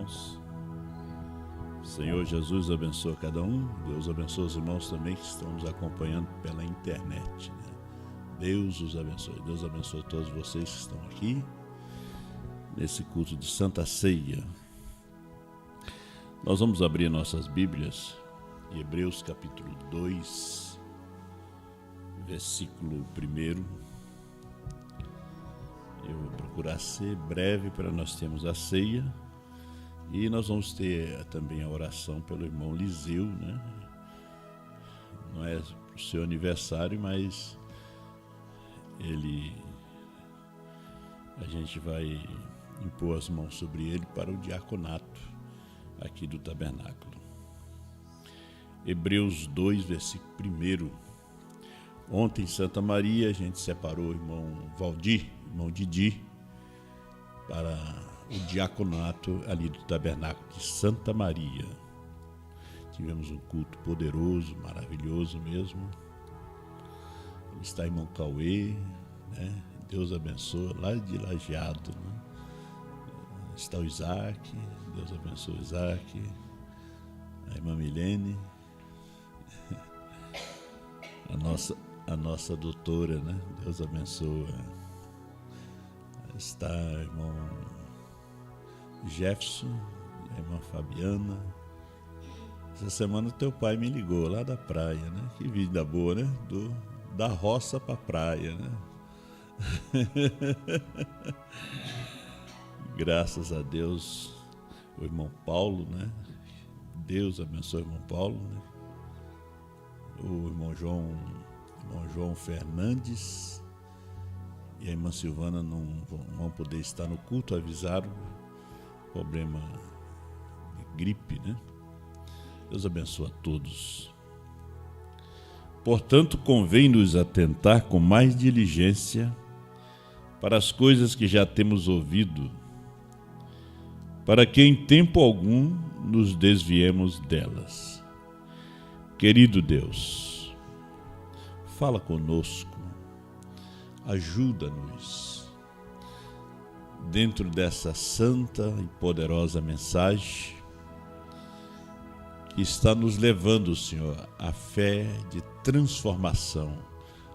irmãos. Senhor Jesus abençoa cada um. Deus abençoa os irmãos também que estão nos acompanhando pela internet, né? Deus os abençoe. Deus abençoe todos vocês que estão aqui nesse culto de Santa Ceia. Nós vamos abrir nossas Bíblias em Hebreus capítulo 2, versículo 1. Eu vou procurar ser breve para nós termos a ceia. E nós vamos ter também a oração pelo irmão Liseu, né? Não é o seu aniversário, mas a gente vai impor as mãos sobre ele para o diaconato aqui do tabernáculo. Hebreus 2, versículo 1. Ontem em Santa Maria a gente separou o irmão Valdir, irmão Didi, para o diaconato ali do tabernáculo de Santa Maria. Tivemos um culto poderoso, maravilhoso mesmo. Está irmão Cauê, né? Deus abençoa, lá de Lajeado, né? Está o Isaac, Deus abençoa o Isaac, a irmã Milene, a nossa doutora, né? Deus abençoa. Está o irmão Jefferson, a irmã Fabiana. Essa semana teu pai me ligou lá da praia, né? Que vida boa, né? Da roça para a praia, né? Graças a Deus, o irmão Paulo, né? Deus abençoe o irmão Paulo, né? O irmão João Fernandes e a irmã Silvana não vão poder estar no culto, avisaram problema de gripe, né? Deus abençoe a todos. Portanto, convém-nos atentar com mais diligência para as coisas que já temos ouvido, para que em tempo algum nos desviemos delas. Querido Deus, fala conosco, ajuda-nos dentro dessa santa e poderosa mensagem que está nos levando, Senhor, à fé de transformação,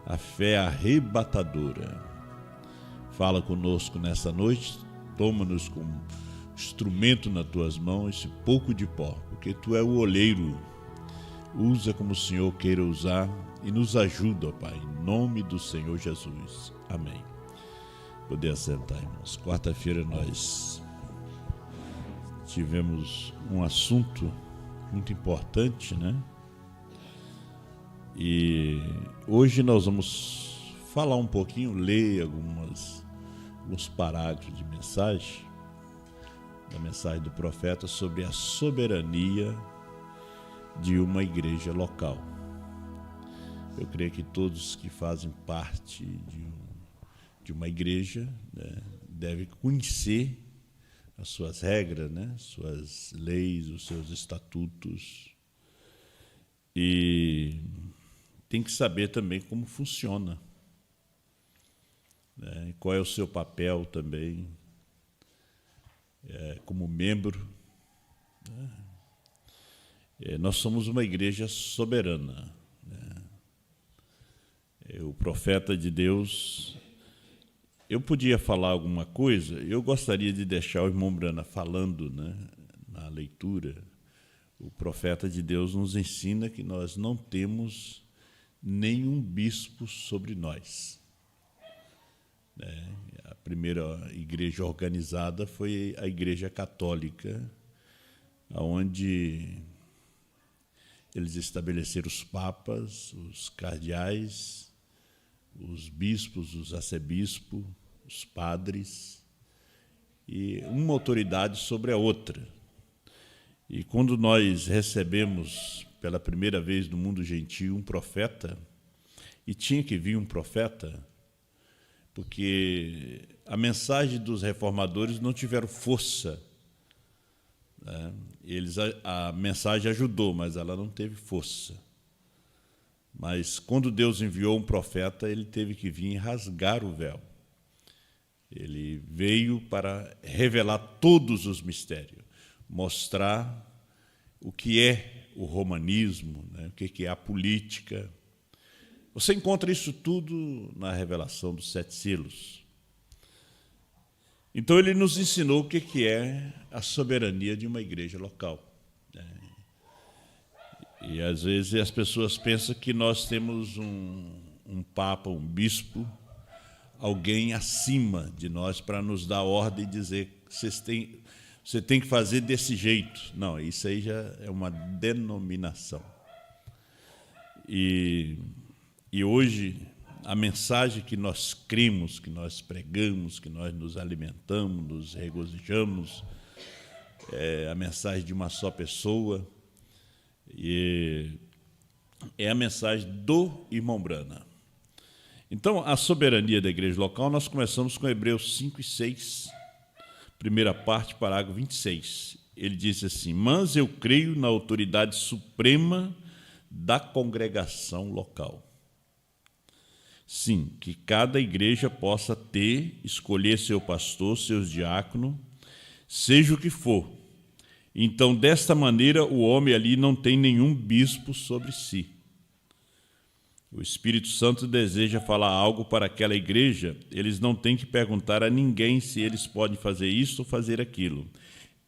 à fé arrebatadora. Fala conosco nessa noite, toma-nos como instrumento nas tuas mãos, esse pouco de pó, porque tu é o oleiro. Usa como o Senhor queira usar e nos ajuda, ó Pai, em nome do Senhor Jesus. Amém. Poder assentar, irmãos. Quarta-feira nós tivemos um assunto muito importante, né? E hoje nós vamos falar um pouquinho, ler alguns parágrafos de mensagem, da mensagem do profeta sobre a soberania de uma igreja local. Eu creio que todos que fazem parte de uma igreja, né, devem conhecer as suas regras, né, suas leis, os seus estatutos, e tem que saber também como funciona, né, qual é o seu papel também como membro, né. Nós somos uma igreja soberana, né. O profeta de Deus, eu podia falar alguma coisa, eu gostaria de deixar o irmão Brana falando, né, na leitura. O profeta de Deus nos ensina que nós não temos nenhum bispo sobre nós, né? A primeira igreja organizada foi a Igreja Católica, onde eles estabeleceram os papas, os cardeais, os bispos, os arcebispos, os padres, e uma autoridade sobre a outra. E quando nós recebemos pela primeira vez no mundo gentil um profeta, e tinha que vir um profeta, porque a mensagem dos reformadores não tiveram força, né? A mensagem ajudou, mas ela não teve força. Mas quando Deus enviou um profeta, ele teve que vir rasgar o véu. Ele veio para revelar todos os mistérios. mostrar o que é o romanismo, né? O que é a política. Você encontra isso tudo na revelação dos 7 selos. Então, ele nos ensinou o que é a soberania de uma igreja local. E, às vezes, as pessoas pensam que nós temos um papa, um bispo, alguém acima de nós para nos dar ordem e dizer que você tem que fazer desse jeito. Não, isso aí já é uma denominação. E hoje, a mensagem que nós cremos, que nós pregamos, que nós nos alimentamos, nos regozijamos, é a mensagem de uma só pessoa, e é a mensagem do irmão Branham. Então, a soberania da igreja local, nós começamos com Hebreus 5 e 6, primeira parte, parágrafo 26. Ele diz assim: mas eu creio na autoridade suprema da congregação local. Sim, que cada igreja possa escolher seu pastor, seus diáconos, seja o que for. Então, desta maneira, o homem ali não tem nenhum bispo sobre si. O Espírito Santo deseja falar algo para aquela igreja, eles não têm que perguntar a ninguém se eles podem fazer isso ou fazer aquilo.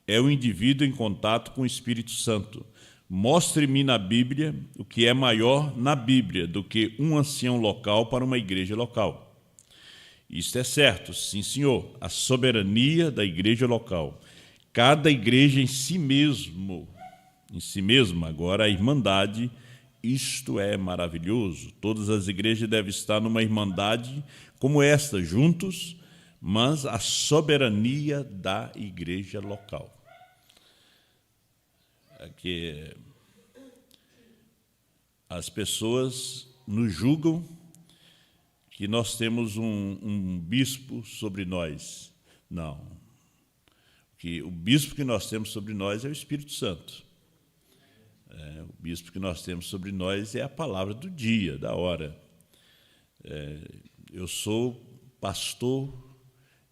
É o indivíduo em contato com o Espírito Santo. Mostre-me na Bíblia o que é maior na Bíblia do que um ancião local para uma igreja local. Isto é certo, sim, senhor, a soberania da igreja local. Cada igreja em si mesma, agora a irmandade, isto é maravilhoso. Todas as igrejas devem estar numa irmandade como esta, juntos, mas a soberania da igreja local. Que as pessoas nos julgam que nós temos um bispo sobre nós. Não. Que o bispo que nós temos sobre nós é o Espírito Santo. O bispo que nós temos sobre nós é a palavra do dia, da hora. Eu sou pastor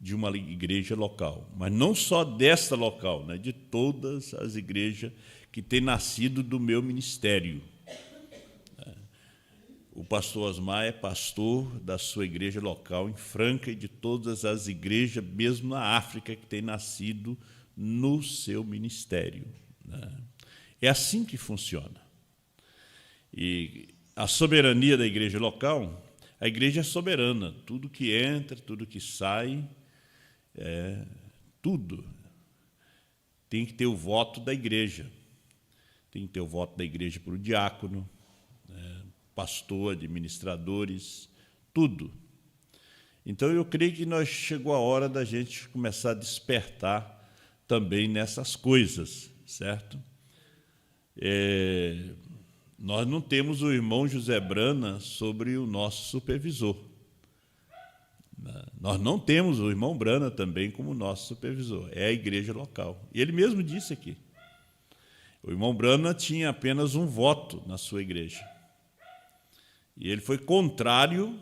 de uma igreja local, mas não só desta local, né, de todas as igrejas que têm nascido do meu ministério. O pastor Osmar é pastor da sua igreja local em Franca e de todas as igrejas, mesmo na África, que têm nascido no seu ministério. É assim que funciona. E a soberania da igreja local, a igreja é soberana. Tudo que entra, tudo que sai, tudo tem que ter o voto da igreja. Tem que ter o voto da igreja para o diácono, pastor, administradores, tudo. Então, eu creio que chegou a hora da gente começar a despertar também nessas coisas, certo? Nós não temos o irmão José Branham sobre o nosso supervisor. Nós não temos o irmão Branham também como nosso supervisor. É a igreja local. E ele mesmo disse aqui. O irmão Branham tinha apenas um voto na sua igreja. E ele foi contrário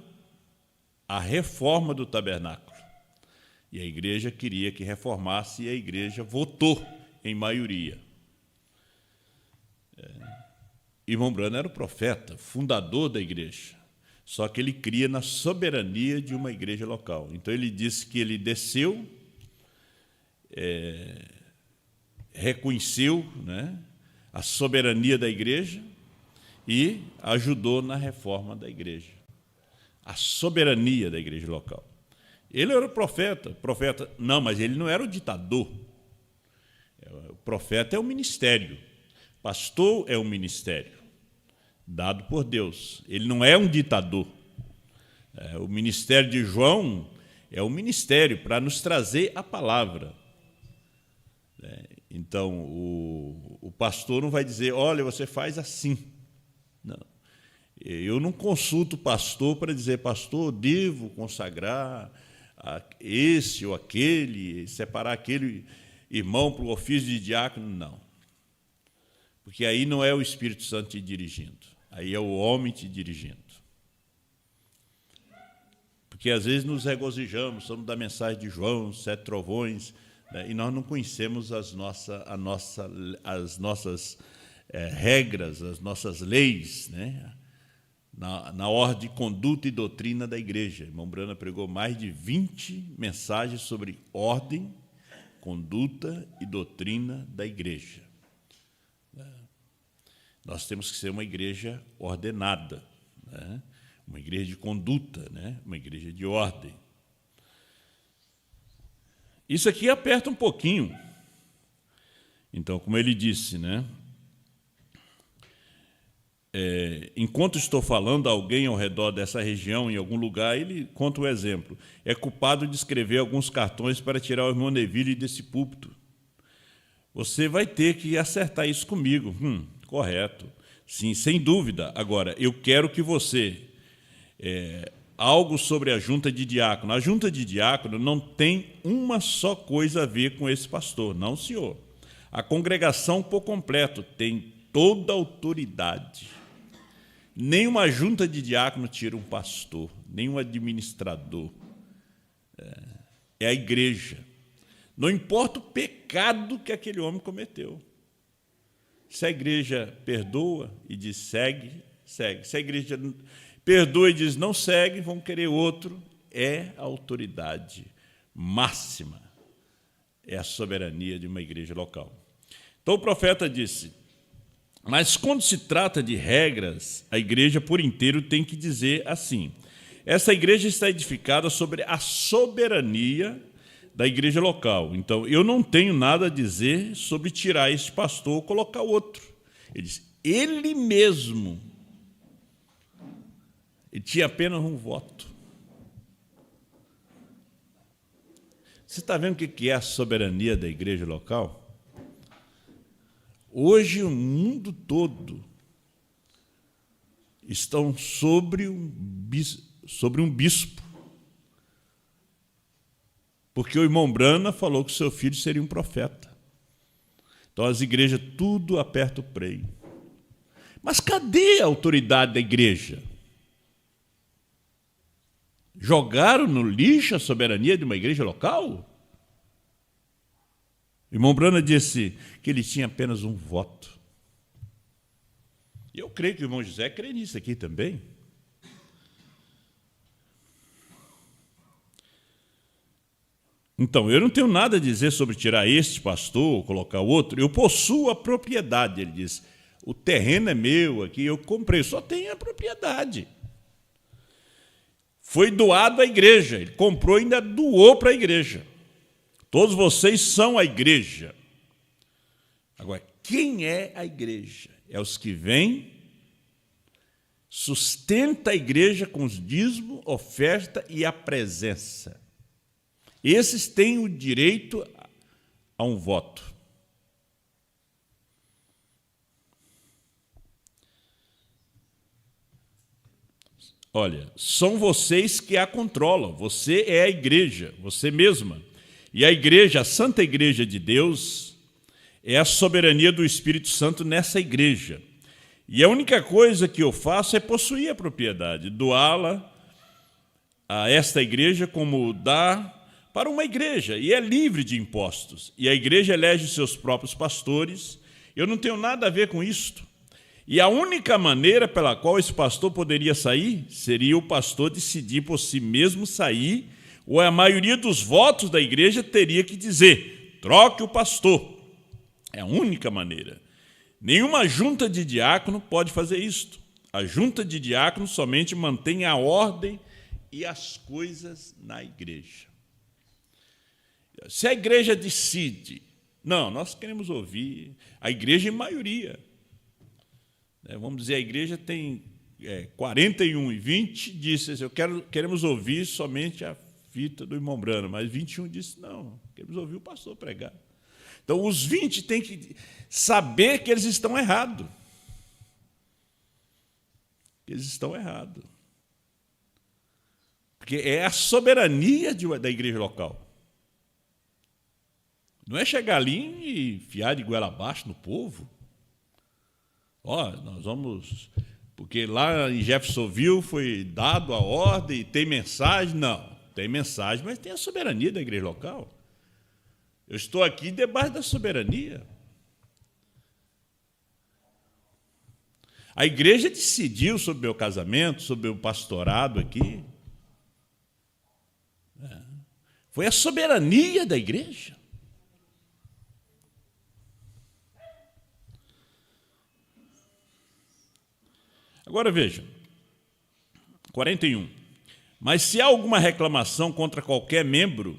à reforma do tabernáculo. E a igreja queria que reformasse e a igreja votou em maioria. Irmão Branham era o profeta, fundador da igreja, só que ele cria na soberania de uma igreja local. Então, ele disse que ele desceu, reconheceu, né, a soberania da igreja e ajudou na reforma da igreja. A soberania da igreja local. Ele era o profeta. Não, mas ele não era o ditador. O profeta é o ministério. Pastor é um ministério dado por Deus. Ele não é um ditador. O ministério de João é um ministério para nos trazer a palavra. Então, o pastor não vai dizer, olha, você faz assim. Não. Eu não consulto o pastor para dizer, pastor, devo consagrar esse ou aquele, separar aquele irmão para o ofício de diácono, não. Porque aí não é o Espírito Santo te dirigindo, aí é o homem te dirigindo. Porque às vezes nos regozijamos, somos da mensagem de João, 7 trovões, né? E nós não conhecemos as nossas regras, as nossas leis, né? Na ordem, conduta e doutrina da igreja. O irmão Brana pregou mais de 20 mensagens sobre ordem, conduta e doutrina da igreja. Nós temos que ser uma igreja ordenada, né? Uma igreja de conduta, né? Uma igreja de ordem. Isso aqui aperta um pouquinho. Então, como ele disse, né? Enquanto estou falando a alguém ao redor dessa região, em algum lugar, ele conta um exemplo. É culpado de escrever alguns cartões para tirar o irmão Neville desse púlpito. Você vai ter que acertar isso comigo. Correto. Sim, sem dúvida. Agora, eu quero que você... algo sobre a junta de diácono. A junta de diácono não tem uma só coisa a ver com esse pastor. Não, senhor. A congregação por completo tem toda a autoridade. Nenhuma junta de diácono tira um pastor, nenhum administrador. É a igreja. Não importa o pecado que aquele homem cometeu. Se a igreja perdoa e diz segue, segue. Se a igreja perdoa e diz não segue, vão querer outro. É a autoridade máxima. É a soberania de uma igreja local. Então o profeta disse: mas quando se trata de regras, a igreja por inteiro tem que dizer assim: essa igreja está edificada sobre a soberania da igreja local. Então, eu não tenho nada a dizer sobre tirar este pastor ou colocar outro. Ele diz, ele mesmo, ele tinha apenas um voto. Você está vendo o que é a soberania da igreja local? Hoje, o mundo todo estão sobre um bispo. Porque o irmão Brana falou que seu filho seria um profeta. Então, as igrejas tudo aperta o freio. Mas cadê a autoridade da igreja? Jogaram no lixo a soberania de uma igreja local? O irmão Brana disse que ele tinha apenas um voto. E eu creio que o irmão José crê nisso aqui também. Então, eu não tenho nada a dizer sobre tirar este pastor ou colocar outro. Eu possuo a propriedade, ele diz. O terreno é meu aqui, eu comprei, só tenho a propriedade. Foi doado à igreja, ele comprou e ainda doou para a igreja. Todos vocês são a igreja. Agora, quem é a igreja? É os que vêm, sustenta a igreja com os dízimos, oferta e a presença. Esses têm o direito a um voto. Olha, são vocês que a controlam. Você é a igreja, você mesma. E a igreja, a Santa Igreja de Deus, é a soberania do Espírito Santo nessa igreja. E a única coisa que eu faço é possuir a propriedade, doá-la a esta igreja como dá para uma igreja, e é livre de impostos. E a igreja elege seus próprios pastores. Eu não tenho nada a ver com isto. E a única maneira pela qual esse pastor poderia sair seria o pastor decidir por si mesmo sair, ou a maioria dos votos da igreja teria que dizer, troque o pastor. É a única maneira. Nenhuma junta de diácono pode fazer isto. A junta de diácono somente mantém a ordem e as coisas na igreja. Se a igreja decide, não, nós queremos ouvir, a igreja em maioria. Vamos dizer, a igreja tem 41 e 20 disse, queremos ouvir somente a fita do irmão Brana, mas 21 disse, não, queremos ouvir o pastor pregar. Então, os 20 têm que saber que eles estão errados. Eles estão errados. Porque é a soberania da igreja local. Não é chegar ali e enfiar de goela abaixo no povo. Nós vamos... Porque lá em Jeffersonville foi dado a ordem, tem mensagem? Não, tem mensagem, mas tem a soberania da igreja local. Eu estou aqui debaixo da soberania. A igreja decidiu sobre o meu casamento, sobre o pastorado aqui. Foi a soberania da igreja. Agora veja, 41. Mas se há alguma reclamação contra qualquer membro,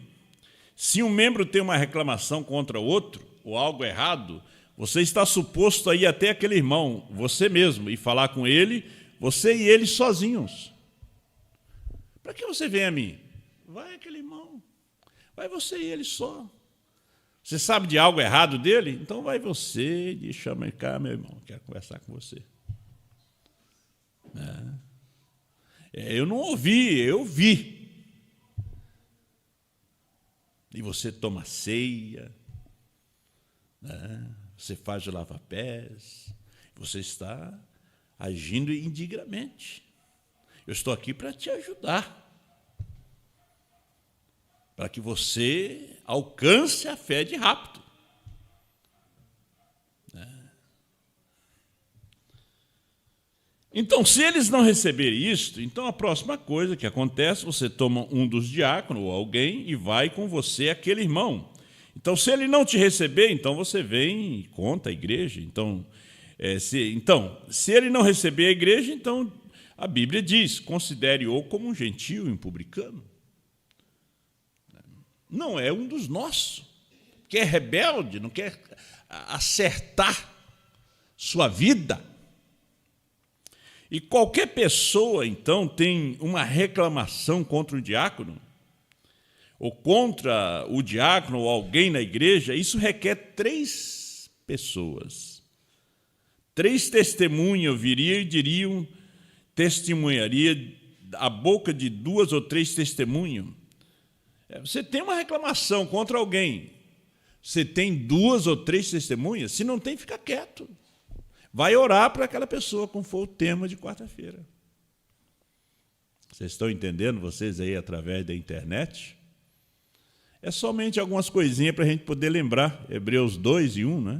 se um membro tem uma reclamação contra outro, ou algo errado, você está suposto a ir até aquele irmão, você mesmo, e falar com ele, você e ele sozinhos. Para que você vem a mim? Vai aquele irmão, vai você e ele só. Você sabe de algo errado dele? Então vai você e chama cá, meu irmão, quero conversar com você. Eu não ouvi, eu vi. E você toma ceia, você faz o lava-pés, você está agindo indignamente. Eu estou aqui para te ajudar, para que você alcance a fé de rápido. Então, se eles não receberem isto, então a próxima coisa que acontece, você toma um dos diáconos ou alguém e vai com você aquele irmão. Então, se ele não te receber, então você vem e conta a igreja. Então, se ele não receber a igreja, então a Bíblia diz, considere-o como um gentio e um publicano. Não é um dos nossos, que é rebelde, não quer acertar sua vida. E qualquer pessoa, então, tem uma reclamação contra o diácono, ou contra o diácono ou alguém na igreja, isso requer 3 pessoas. 3 testemunhas viriam e diriam, testemunharia a boca de 2 ou 3 testemunhas. Você tem uma reclamação contra alguém, você tem 2 ou 3 testemunhas, se não tem, fica quieto. Vai orar para aquela pessoa, como foi o tema de quarta-feira. Vocês estão entendendo, vocês aí, através da internet? É somente algumas coisinhas para a gente poder lembrar, Hebreus 2 e 1, né?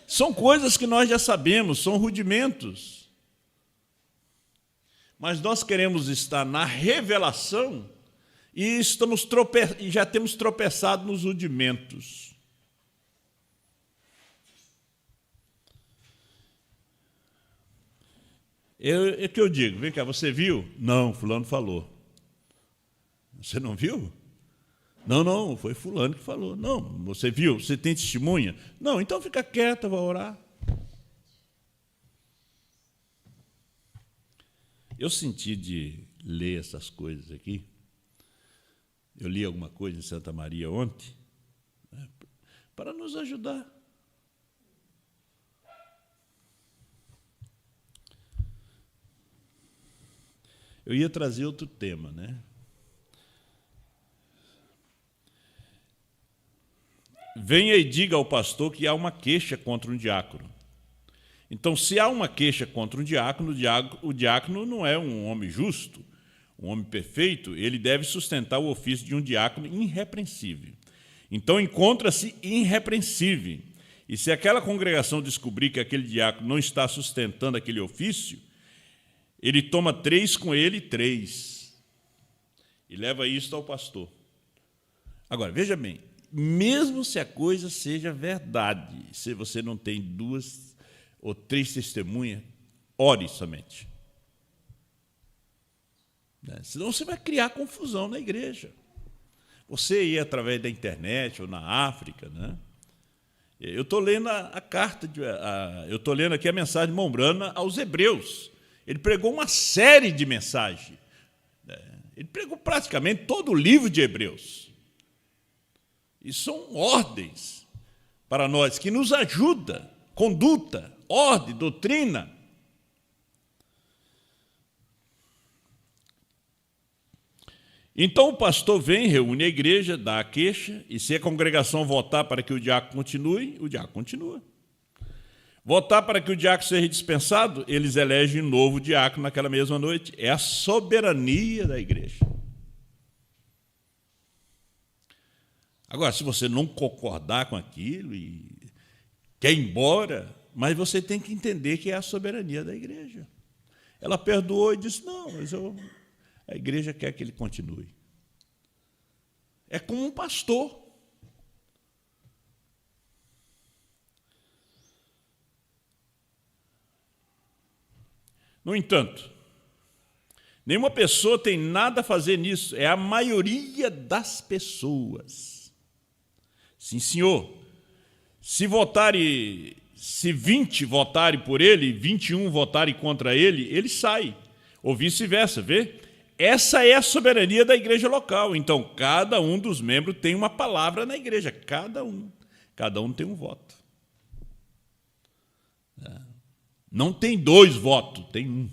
São coisas que nós já sabemos, são rudimentos. Mas nós queremos estar na revelação e já temos tropeçado nos rudimentos. É que eu digo, vem cá, você viu? Não, fulano falou. Você não viu? Não, foi fulano que falou. Não, você viu? Você tem testemunha? Não, então fica quieta, vai orar. Eu senti de ler essas coisas aqui. Eu li alguma coisa em Santa Maria ontem, para nos ajudar. Eu ia trazer outro tema, né? Venha e diga ao pastor que há uma queixa contra um diácono. Então, se há uma queixa contra um diácono, o diácono não é um homem justo, um homem perfeito, ele deve sustentar o ofício de um diácono irrepreensível. Então, encontra-se irrepreensível. E se aquela congregação descobrir que aquele diácono não está sustentando aquele ofício, ele toma 3 com ele, 3, e leva isso ao pastor. Agora, veja bem, mesmo se a coisa seja verdade, se você não tem 2 ou 3 testemunhas, ore somente. Senão você vai criar confusão na igreja. Você ir através da internet ou na África, né? Eu estou lendo a carta, eu estou lendo aqui a mensagem de Mombrana aos Hebreus. Ele pregou uma série de mensagens. Ele pregou praticamente todo o livro de Hebreus. E são ordens para nós, que nos ajuda, conduta, ordem, doutrina. Então o pastor vem, reúne a igreja, dá a queixa, e se a congregação votar para que o diácono continue, o diácono continua. Votar para que o diácono seja dispensado, eles elegem um novo diácono naquela mesma noite. É a soberania da igreja. Agora, se você não concordar com aquilo e quer ir embora, mas você tem que entender que é a soberania da igreja. Ela perdoou e disse, não, mas a igreja quer que ele continue. É como um pastor. No entanto, nenhuma pessoa tem nada a fazer nisso, é a maioria das pessoas. Sim, senhor. Se 20 votarem por ele, 21 votarem contra ele, ele sai. Ou vice-versa, vê? Essa é a soberania da igreja local. Então, cada um dos membros tem uma palavra na igreja. Cada um. Cada um tem um voto. Não tem 2 votos, tem 1.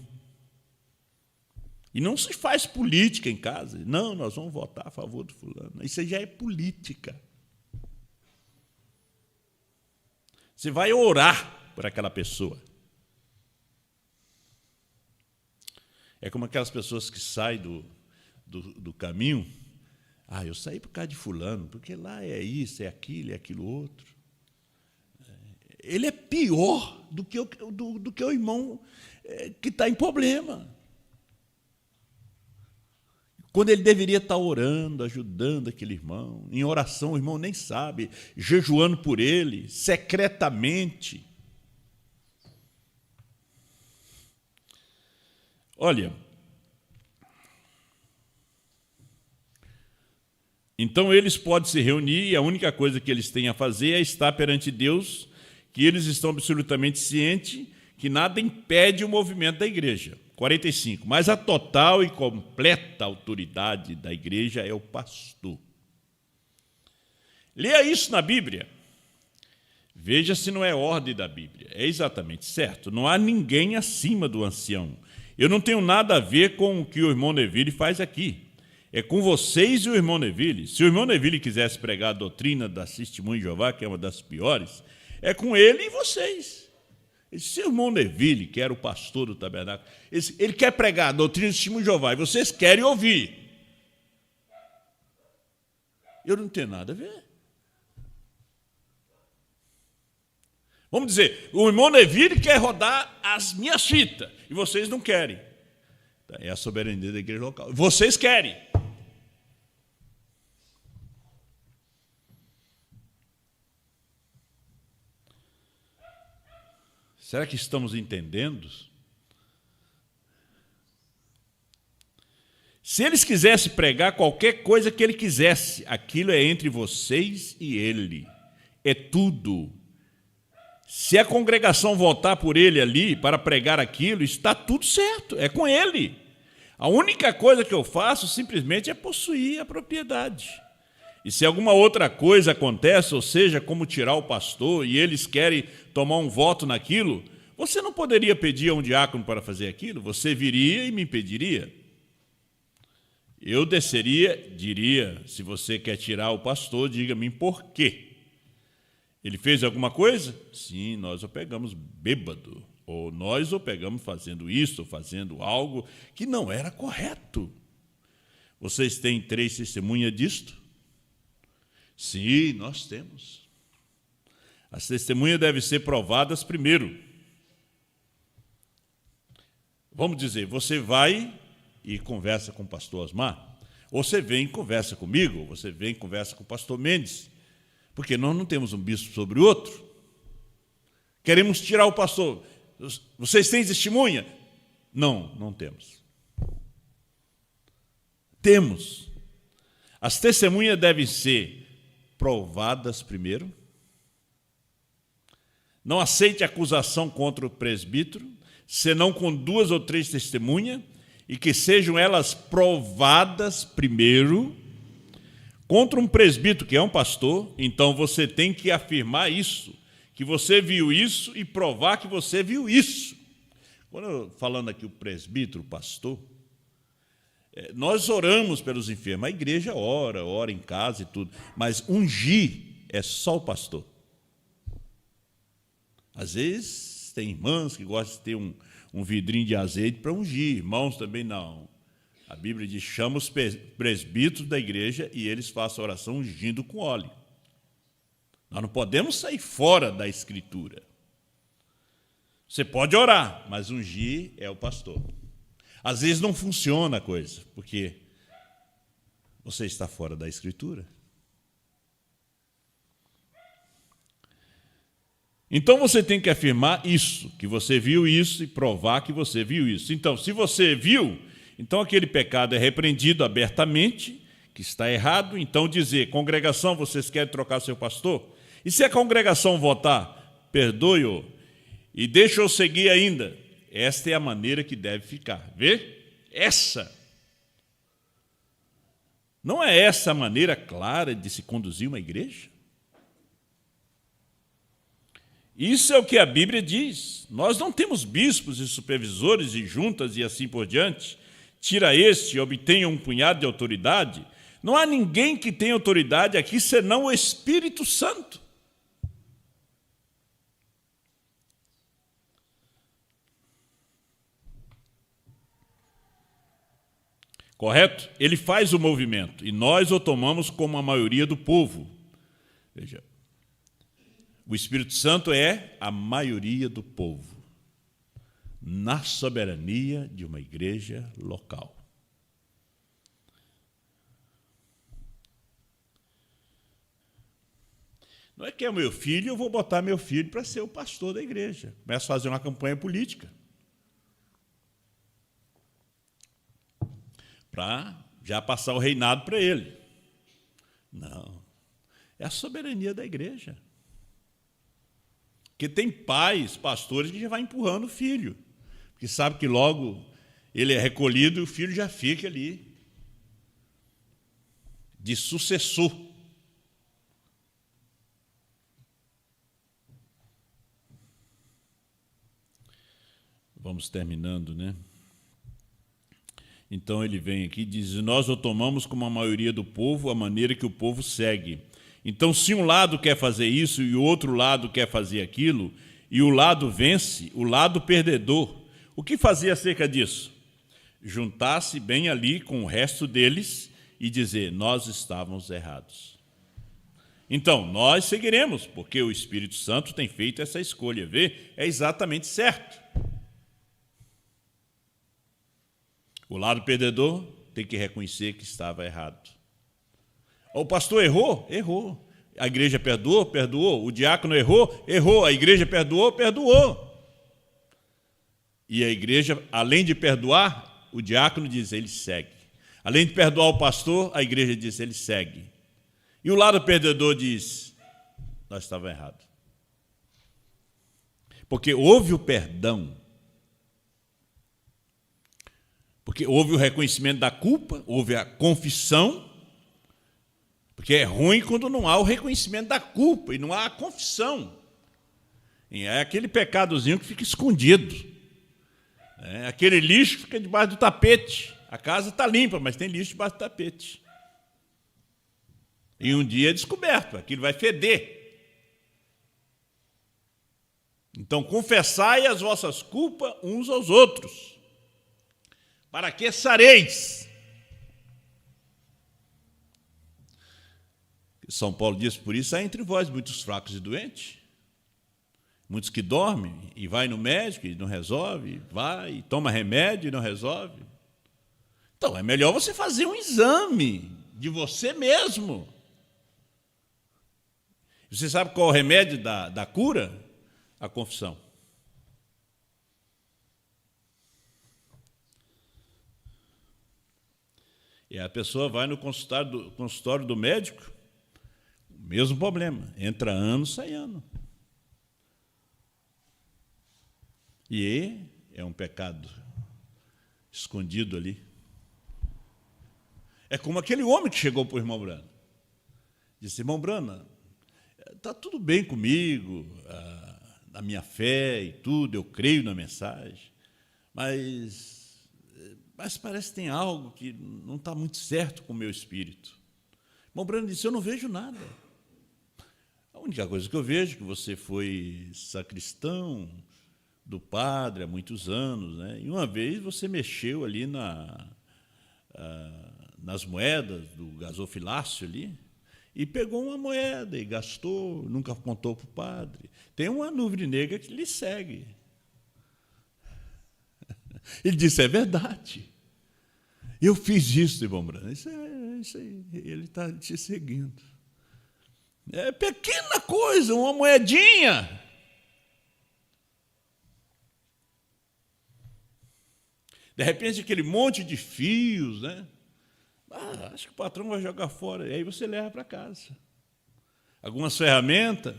E não se faz política em casa. Não, nós vamos votar a favor do fulano. Isso já é política. Você vai orar por aquela pessoa. É como aquelas pessoas que saem do caminho. Eu saí por causa de fulano, porque lá é isso, é aquilo outro. Ele é pior do que o irmão que está em problema. Quando ele deveria estar orando, ajudando aquele irmão, em oração, o irmão nem sabe, jejuando por ele, secretamente. Olha, então eles podem se reunir e a única coisa que eles têm a fazer é estar perante Deus, que eles estão absolutamente cientes que nada impede o movimento da igreja. 45. Mas a total e completa autoridade da igreja é o pastor. Leia isso na Bíblia. Veja se não é ordem da Bíblia. É exatamente certo. Não há ninguém acima do ancião. Eu não tenho nada a ver com o que o irmão Neville faz aqui. É com vocês e o irmão Neville. Se o irmão Neville quisesse pregar a doutrina da Testemunha de Jeová, que é uma das piores, é com ele e vocês. Esse irmão Neville, que era o pastor do tabernáculo, ele quer pregar a doutrina do Testemunho de Jeová, e vocês querem ouvir. Eu não tenho nada a ver. Vamos dizer, o irmão Neville quer rodar as minhas fitas, e vocês não querem. É a soberania da igreja local. Vocês querem. Será que estamos entendendo? Se eles quisessem pregar qualquer coisa que ele quisesse, aquilo é entre vocês e ele. É tudo. Se a congregação votar por ele ali para pregar aquilo, está tudo certo, é com ele. A única coisa que eu faço simplesmente é possuir a propriedade. E se alguma outra coisa acontece, ou seja, como tirar o pastor, e eles querem tomar um voto naquilo, você não poderia pedir a um diácono para fazer aquilo? Você viria e me pediria. Eu desceria, diria, se você quer tirar o pastor, diga-me por quê. Ele fez alguma coisa? Sim, nós o pegamos bêbado, ou nós o pegamos fazendo isso, ou fazendo algo que não era correto. Vocês têm 3 testemunhas disto? Sim, nós temos. As testemunhas devem ser provadas primeiro. Vamos dizer, você vai e conversa com o pastor Osmar, ou você vem e conversa comigo, ou você vem e conversa com o pastor Mendes, porque nós não temos um bispo sobre o outro. Queremos tirar o pastor. Vocês têm testemunha? Não, não temos. Temos. As testemunhas devem ser provadas primeiro. Não aceite acusação contra o presbítero, senão com 2 ou 3 testemunhas, e que sejam elas provadas primeiro. Contra um presbítero, que é um pastor, então você tem que afirmar isso, que você viu isso e provar que você viu isso. Quando eu falando aqui o presbítero, o pastor, nós oramos pelos enfermos, a igreja ora em casa e tudo, mas ungir é só o pastor. Às vezes tem irmãs que gostam de ter um vidrinho de azeite para ungir, irmãos também não. A Bíblia diz, chama os presbíteros da igreja e eles façam a oração ungindo com óleo. Nós não podemos sair fora da Escritura. Você pode orar, mas ungir é o pastor. Às vezes não funciona a coisa, porque você está fora da Escritura. Então você tem que afirmar isso, que você viu isso e provar que você viu isso. Então, se você viu, então aquele pecado é repreendido abertamente, que está errado. Então dizer, congregação, vocês querem trocar seu pastor? E se a congregação votar, perdoe-o e deixe-o seguir ainda. Esta é a maneira que deve ficar. Vê? Essa. Não é essa a maneira clara de se conduzir uma igreja? Isso é o que a Bíblia diz. Nós não temos bispos e supervisores e juntas e assim por diante. Tira este e obtenha um punhado de autoridade. Não há ninguém que tenha autoridade aqui senão o Espírito Santo. Correto? Ele faz o movimento e nós o tomamos como a maioria do povo. Veja, o Espírito Santo é a maioria do povo, na soberania de uma igreja local. Não é que é o meu filho, eu vou botar meu filho para ser o pastor da igreja. Começa a fazer uma campanha política. Para já passar o reinado para ele. Não. É a soberania da igreja. Porque tem pais, pastores, que já vai empurrando o filho. Porque sabe que logo ele é recolhido e o filho já fica ali de sucessor. Vamos terminando, né? Então ele vem aqui e diz, nós o tomamos como a maioria do povo, a maneira que o povo segue. Então, se um lado quer fazer isso e o outro lado quer fazer aquilo, e o lado vence, o lado perdedor, o que fazer acerca disso? Juntar-se bem ali com o resto deles e dizer, nós estávamos errados. Então, nós seguiremos, porque o Espírito Santo tem feito essa escolha. Vê? É exatamente certo. O lado perdedor tem que reconhecer que estava errado. O pastor errou? Errou. A igreja perdoou? Perdoou. O diácono errou? Errou. A igreja perdoou? Perdoou. E a igreja, além de perdoar, o diácono diz, ele segue. Além de perdoar o pastor, a igreja diz, ele segue. E o lado perdedor diz, nós estávamos errados. Porque houve o perdão. Porque houve o reconhecimento da culpa, houve a confissão. Porque é ruim quando não há o reconhecimento da culpa e não há a confissão. É aquele pecadozinho que fica escondido. É aquele lixo que fica debaixo do tapete. A casa está limpa, mas tem lixo debaixo do tapete. E um dia é descoberto, aquilo vai feder. Então, confessai as vossas culpas uns aos outros, para que sareis. São Paulo diz, por isso há entre vós muitos fracos e doentes, muitos que dormem e vai no médico e não resolve, vai e toma remédio e não resolve. Então, é melhor você fazer um exame de você mesmo. Você sabe qual é o remédio da cura? A confissão. E a pessoa vai no consultório do médico, mesmo problema, entra ano, sai ano. E é um pecado escondido ali. É como aquele homem que chegou para o irmão Brana. Disse, irmão Brana, está tudo bem comigo, na minha fé e tudo, eu creio na mensagem, mas parece que tem algo que não está muito certo com o meu espírito. O irmão Brana disse, eu não vejo nada. A única coisa que eu vejo é que você foi sacristão do padre há muitos anos, né? E uma vez você mexeu ali nas moedas do gasofilácio ali, e pegou uma moeda e gastou, nunca contou para o padre. Tem uma nuvem negra que lhe segue. Ele disse, é verdade. Eu fiz isso, irmão Branham. Isso aí, ele está te seguindo. É pequena coisa, uma moedinha. De repente, aquele monte de fios, né? Acho que o patrão vai jogar fora. E aí você leva para casa. Algumas ferramentas,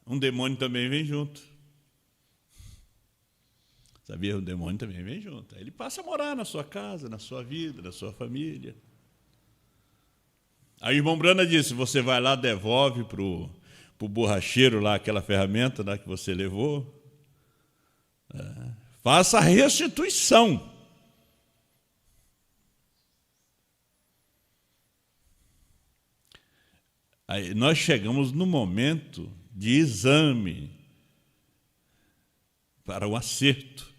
um demônio também vem junto. Sabia? O demônio também vem junto. Aí ele passa a morar na sua casa, na sua vida, na sua família. Aí o irmão Brana disse, você vai lá, devolve para o borracheiro lá aquela ferramenta lá que você levou. Faça a restituição. Aí nós chegamos no momento de exame para o acerto.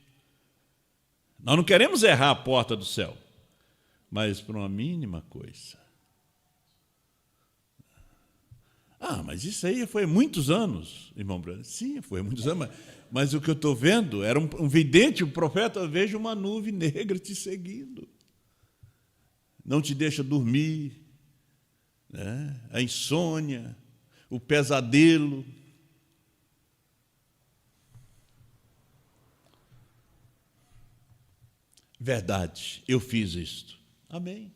Nós não queremos errar a porta do céu, mas por uma mínima coisa. Mas isso aí foi muitos anos, irmão Bruno. Sim, foi muitos anos, mas o que eu estou vendo era um vidente, um profeta, eu vejo uma nuvem negra te seguindo. Não te deixa dormir, né? A insônia, o pesadelo. Verdade, eu fiz isto. Amém.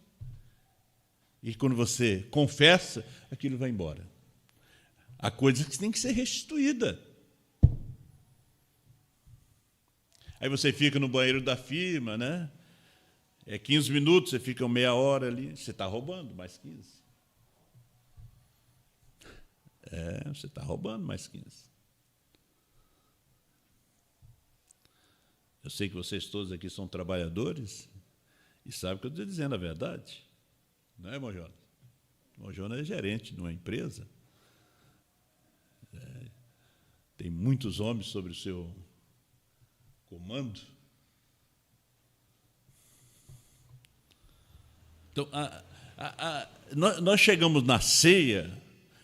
E quando você confessa, aquilo vai embora. Há coisas que têm que ser restituídas. Aí você fica no banheiro da firma, né? 15 minutos, você fica meia hora ali, você está roubando mais 15. Você está roubando mais 15. Eu sei que vocês todos aqui são trabalhadores e sabem que eu estou dizendo a verdade. Não é, irmão Jonas? O irmão Jonas é gerente de uma empresa. Tem muitos homens sobre o seu comando. Então, nós chegamos na ceia,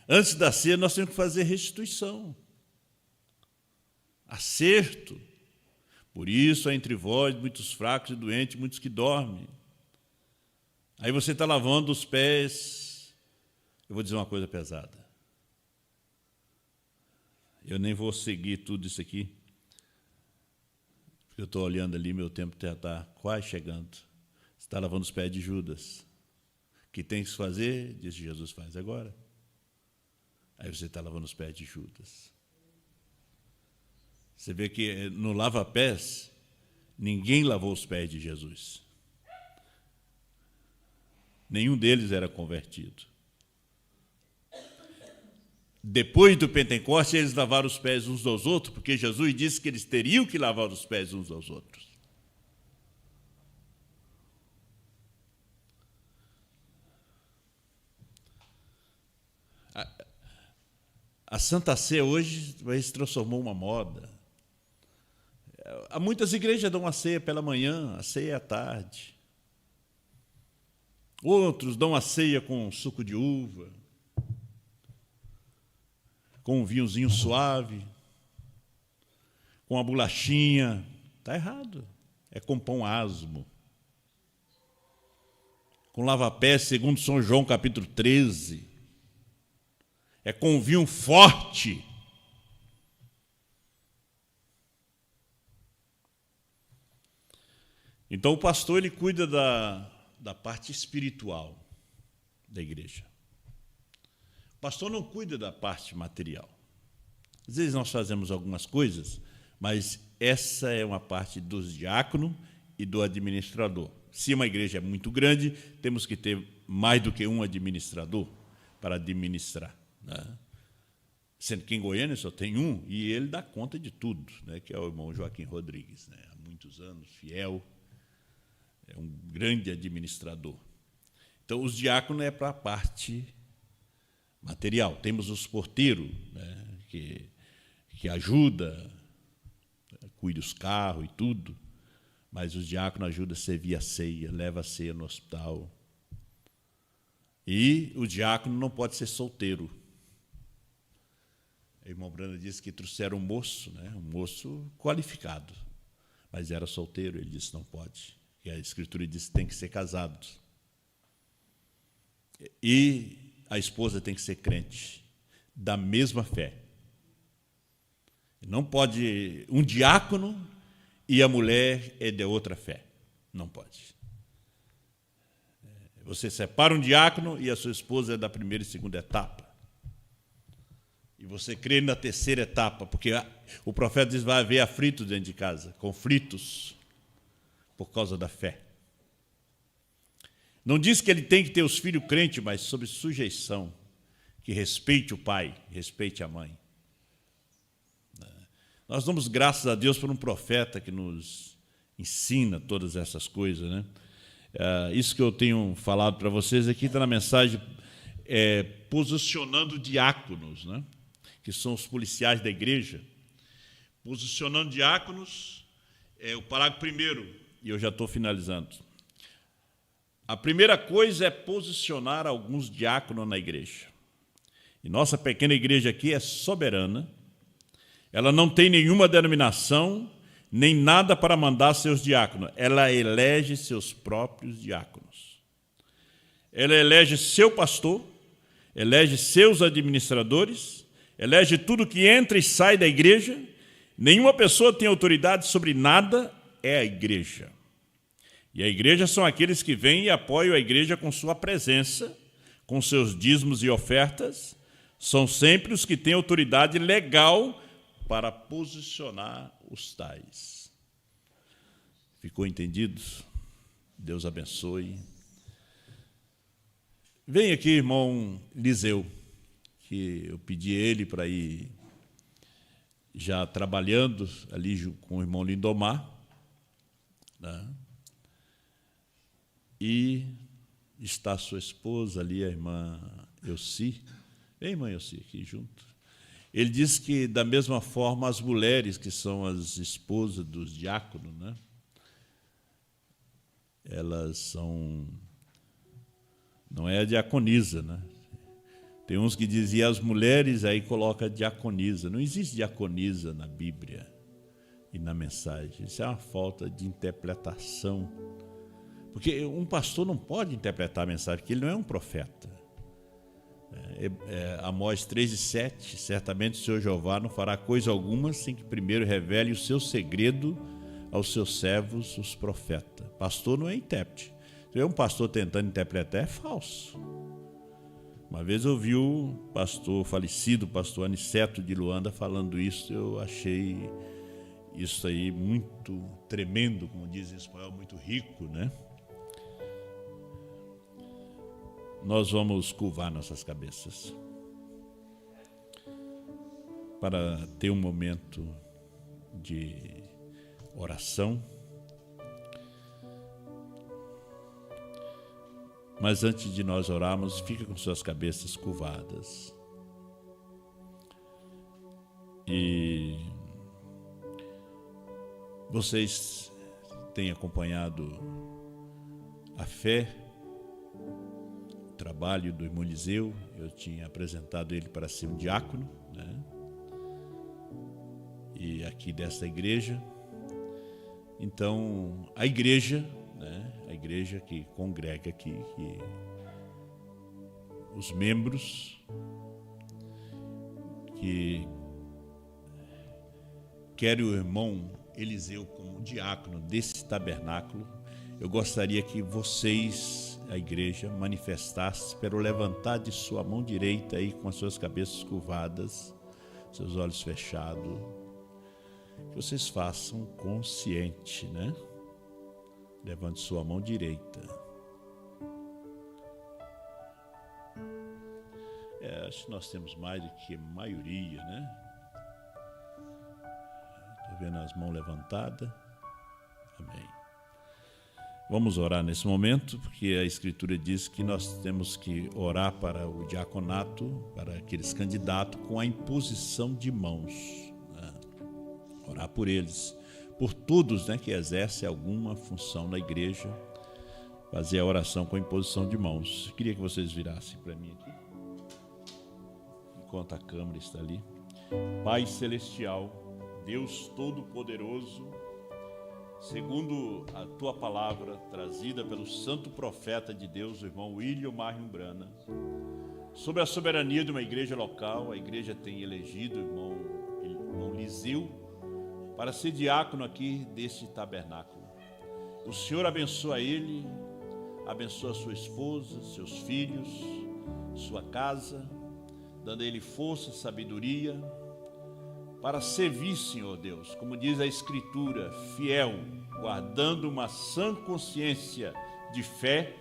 antes da ceia nós temos que fazer restituição, acerto. Por isso há entre vós muitos fracos e doentes, muitos que dormem. Aí você está lavando os pés. Eu vou dizer uma coisa pesada. Eu nem vou seguir tudo isso aqui, porque eu estou olhando ali, meu tempo já está quase chegando. Você está lavando os pés de Judas. O que tem que se fazer, disse Jesus, faz agora. Aí você está lavando os pés de Judas. Você vê que no lava-pés, ninguém lavou os pés de Jesus. Nenhum deles era convertido. Depois do Pentecostes, eles lavaram os pés uns aos outros, porque Jesus disse que eles teriam que lavar os pés uns aos outros. A Santa Ceia hoje se transformou uma moda. Há muitas igrejas dão a ceia pela manhã, a ceia é à tarde. Outros dão a ceia com suco de uva, com um vinhozinho suave, com a bolachinha. Está errado. É com pão asmo. Com lava-pés, segundo São João, capítulo 13. É com vinho forte. Então o pastor ele cuida da parte espiritual da igreja. O pastor não cuida da parte material. Às vezes nós fazemos algumas coisas, mas essa é uma parte dos diáconos e do administrador. Se uma igreja é muito grande, temos que ter mais do que um administrador para administrar, né? Sendo que em Goiânia só tem um, e ele dá conta de tudo, né? Que é o irmão Joaquim Rodrigues, né? Há muitos anos, fiel, é um grande administrador. Então, os diáconos é para a parte material. Temos os porteiros, né? que ajuda, cuida dos carros e tudo, mas os diáconos ajudam a servir a ceia, leva a ceia no hospital. E o diácono não pode ser solteiro. A irmã Branda disse que trouxeram um moço, né, um moço qualificado, mas era solteiro. Ele disse, não pode. E a Escritura diz que tem que ser casado. E a esposa tem que ser crente, da mesma fé. Não pode um diácono e a mulher é de outra fé. Não pode. Você separa um diácono e a sua esposa é da primeira e segunda etapa. E você crê na terceira etapa, porque o profeta diz que vai haver atritos dentro de casa, conflitos, por causa da fé. Não diz que ele tem que ter os filhos crentes, mas sob sujeição, que respeite o pai, respeite a mãe. Nós damos graças a Deus por um profeta que nos ensina todas essas coisas, né? Isso que eu tenho falado para vocês aqui está na mensagem, posicionando diáconos, né? Que são os policiais da igreja. Posicionando diáconos, o parágrafo primeiro, e eu já estou finalizando. A primeira coisa é posicionar alguns diáconos na igreja. E nossa pequena igreja aqui é soberana, ela não tem nenhuma denominação, nem nada para mandar seus diáconos. Ela elege seus próprios diáconos. Ela elege seu pastor, elege seus administradores, elege tudo que entra e sai da igreja. Nenhuma pessoa tem autoridade sobre nada, é a igreja. E a igreja são aqueles que vêm e apoiam a igreja com sua presença, com seus dízimos e ofertas. São sempre os que têm autoridade legal para posicionar os tais. Ficou entendido? Deus abençoe. Vem aqui, irmão Liseu, que eu pedi ele para ir já trabalhando ali com o irmão Lindomar, né? E está sua esposa ali, a irmã Elci. Vem, irmã Elci, aqui junto. Ele diz que, da mesma forma, as mulheres, que são as esposas dos diáconos, né? Elas são... Não é a diaconisa, né? Tem uns que diziam as mulheres, aí coloca diaconisa. Não existe diaconisa na Bíblia e na mensagem. Isso é uma falta de interpretação. Porque um pastor não pode interpretar a mensagem, porque ele não é um profeta. Amós 3:7, certamente o Senhor Jeová não fará coisa alguma sem que primeiro revele o seu segredo aos seus servos, os profetas. Pastor não é intérprete. Se é um pastor tentando interpretar, é falso. Uma vez eu ouvi o pastor falecido, o pastor Aniceto de Luanda, falando isso. Eu achei isso aí muito tremendo, como diz em espanhol, muito rico, né? Nós vamos curvar nossas cabeças para ter um momento de oração. Mas antes de nós orarmos, fica com suas cabeças curvadas. E vocês têm acompanhado a fé, o trabalho do irmão Liseu. Eu tinha apresentado ele para ser um diácono, né? E aqui desta igreja. Então, a igreja, né? A igreja que congrega aqui, que os membros que querem o irmão Eliseu como diácono desse tabernáculo, eu gostaria que vocês, a igreja, manifestassem pelo levantar de sua mão direita aí com as suas cabeças curvadas, seus olhos fechados, que vocês façam consciente, né? Levante sua mão direita. Acho que nós temos mais do que maioria, né? Estou vendo as mãos levantadas. Amém. Vamos orar nesse momento, porque a Escritura diz que nós temos que orar para o diaconato, para aqueles candidatos, com a imposição de mãos, né? Orar por eles, por todos, né, que exercem alguma função na igreja, fazer a oração com a imposição de mãos. Queria que vocês virassem para mim aqui, enquanto a câmera está ali. Pai Celestial, Deus Todo-Poderoso, segundo a Tua palavra trazida pelo santo profeta de Deus, o irmão William Marion Brana, sobre a soberania de uma igreja local, a igreja tem elegido o irmão Liseu para ser diácono aqui deste tabernáculo. O Senhor abençoa ele, abençoa sua esposa, seus filhos, sua casa, dando a ele força, sabedoria, para servir, Senhor Deus, como diz a Escritura, fiel, guardando uma sã consciência de fé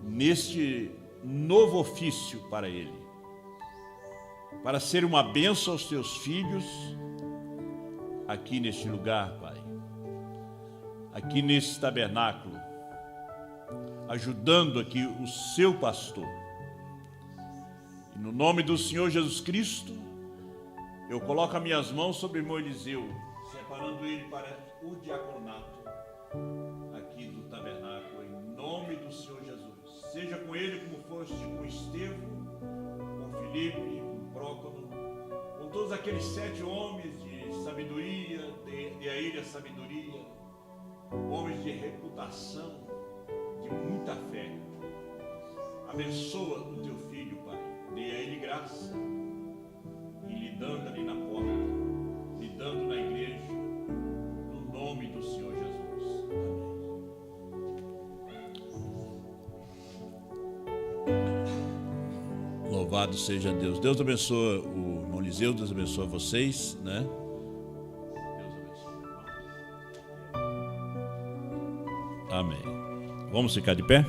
neste novo ofício para ele, para ser uma bênção aos teus filhos aqui neste lugar, Pai, aqui nesse tabernáculo, ajudando aqui o seu pastor. E no nome do Senhor Jesus Cristo, eu coloco as minhas mãos sobre o irmão Eliseu, separando ele para o diaconato aqui do tabernáculo, em nome do Senhor Jesus. Seja com ele como foste com Estevão, com Filipe, com Prócono, com todos aqueles 7 homens de sabedoria, de a ele a sabedoria, homens de reputação, de muita fé. Abençoa o teu filho, Pai, dê a ele graça, e lidando ali na porta, lidando na igreja, no nome do Senhor Jesus. Amém. Louvado seja Deus. Deus abençoe o irmão Liseu, Deus abençoe vocês, né? Deus abençoe. Amém. Vamos ficar de pé?